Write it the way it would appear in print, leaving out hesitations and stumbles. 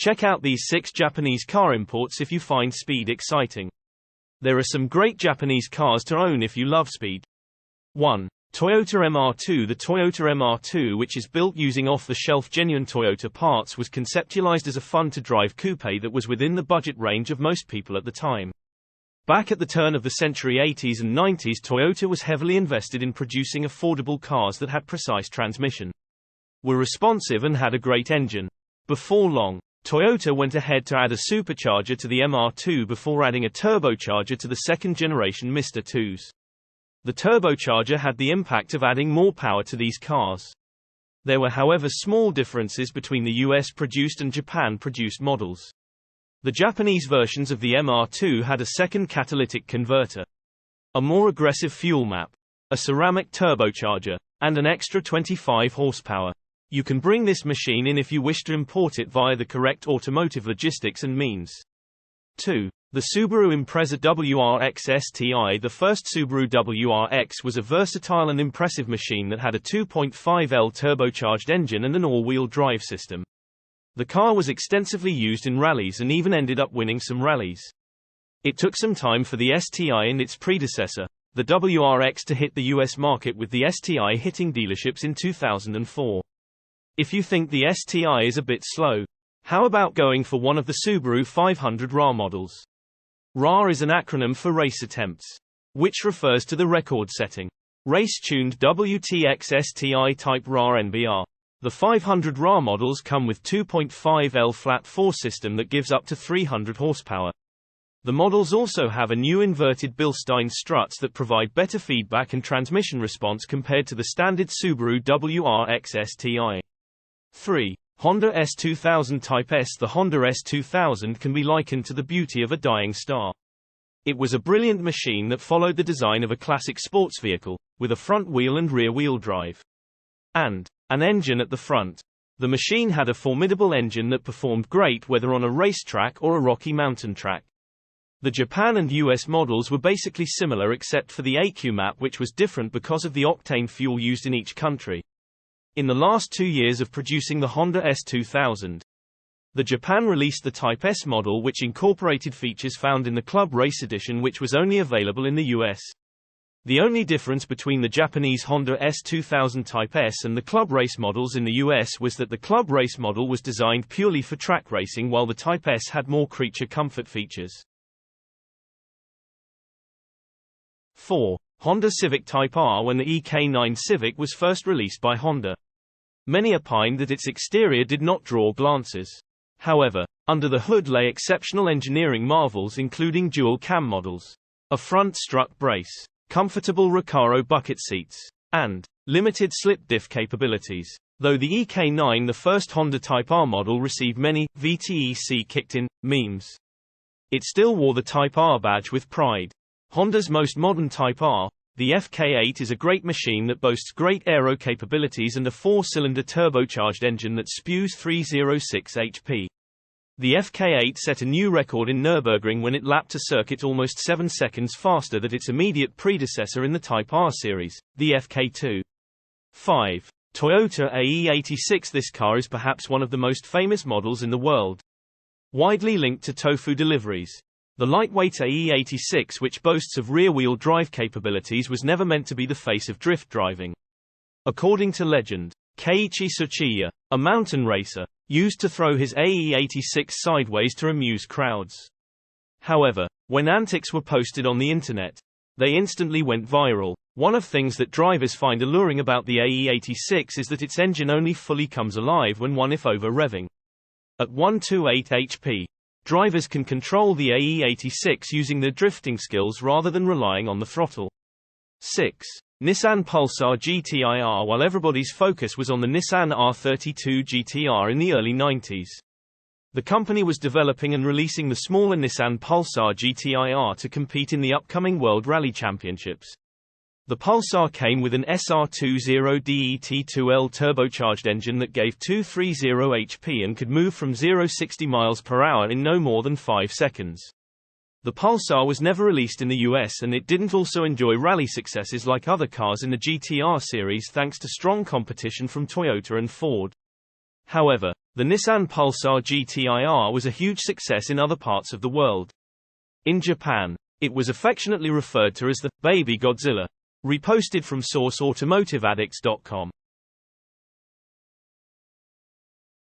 Check out these 6 Japanese car imports if you find speed exciting. There are some great Japanese cars to own if you love speed. 1. Toyota MR2. The Toyota MR2, which is built using off-the-shelf genuine Toyota parts, was conceptualized as a fun-to-drive coupe that was within the budget range of most people at the time. Back at the turn of the century 80s and 90s, Toyota was heavily invested in producing affordable cars that had precise transmission, were responsive and had a great engine. Before long, Toyota went ahead to add a supercharger to the MR2 before adding a turbocharger to the second-generation Mr. 2s. The turbocharger had the impact of adding more power to these cars. There were, however, small differences between the US-produced and Japan-produced models. The Japanese versions of the MR2 had a second catalytic converter, a more aggressive fuel map, a ceramic turbocharger, and an extra 25 horsepower. You can bring this machine in if you wish to import it via the correct automotive logistics and means. 2. The Subaru Impreza WRX STI. The first Subaru WRX was a versatile and impressive machine that had a 2.5L turbocharged engine and an all-wheel drive system. The car was extensively used in rallies and even ended up winning some rallies. It took some time for the STI and its predecessor, the WRX, to hit the US market, with the STI hitting dealerships in 2004. If you think the STI is a bit slow, how about going for one of the Subaru 500 RA models? RA is an acronym for Race Attempts, which refers to the record setting, race-tuned WTX STI Type RA NBR. The 500 RA models come with 2.5L flat 4 system that gives up to 300 horsepower. The models also have a new inverted Bilstein struts that provide better feedback and transmission response compared to the standard Subaru WRX STI. 3. Honda S2000 Type S. The Honda S2000 can be likened to the beauty of a dying star. It was a brilliant machine that followed the design of a classic sports vehicle, with a front wheel and rear wheel drive, and an engine at the front. The machine had a formidable engine that performed great whether on a racetrack or a rocky mountain track. The Japan and US models were basically similar except for the AQ map, which was different because of the octane fuel used in each country. In the last 2 years of producing the Honda S2000, the Japan released the Type S model, which incorporated features found in the Club Race Edition, which was only available in the US. The only difference between the Japanese Honda S2000 Type S and the Club Race models in the US was that the Club Race model was designed purely for track racing, while the Type S had more creature comfort features. 4. Honda Civic Type R. When the EK9 Civic was first released by Honda, many opined that its exterior did not draw glances. However, under the hood lay exceptional engineering marvels, including dual cam models, a front strut brace, comfortable Recaro bucket seats, and limited slip diff capabilities. Though the EK9, the first Honda Type R model, received many VTEC kicked-in memes, it still wore the Type R badge with pride. Honda's most modern Type R, the FK8, is a great machine that boasts great aero capabilities and a 4-cylinder turbocharged engine that spews 306 HP. The FK8 set a new record in Nürburgring when it lapped a circuit almost 7 seconds faster than its immediate predecessor in the Type R series, the FK2. 5. Toyota AE86. This car is perhaps one of the most famous models in the world, widely linked to tofu deliveries. The lightweight AE86, which boasts of rear-wheel drive capabilities, was never meant to be the face of drift driving. According to legend, Keiichi Tsuchiya, a mountain racer, used to throw his AE86 sideways to amuse crowds. However, when antics were posted on the internet, they instantly went viral. One of the things that drivers find alluring about the AE86 is that its engine only fully comes alive when if over revving. At 128 HP, drivers can control the AE86 using their drifting skills rather than relying on the throttle. 6. Nissan Pulsar GTI-R. While everybody's focus was on the Nissan R32 GT-R in the early 90s, the company was developing and releasing the smaller Nissan Pulsar GTI-R to compete in the upcoming World Rally Championships. The Pulsar came with an SR20DET2L turbocharged engine that gave 230 HP and could move from 0-60 miles per hour in no more than 5 seconds. The Pulsar was never released in the US, and it didn't also enjoy rally successes like other cars in the GT-R series thanks to strong competition from Toyota and Ford. However, the Nissan Pulsar GT-IR was a huge success in other parts of the world. In Japan, it was affectionately referred to as the Baby Godzilla. Reposted from source automotiveaddicts.com.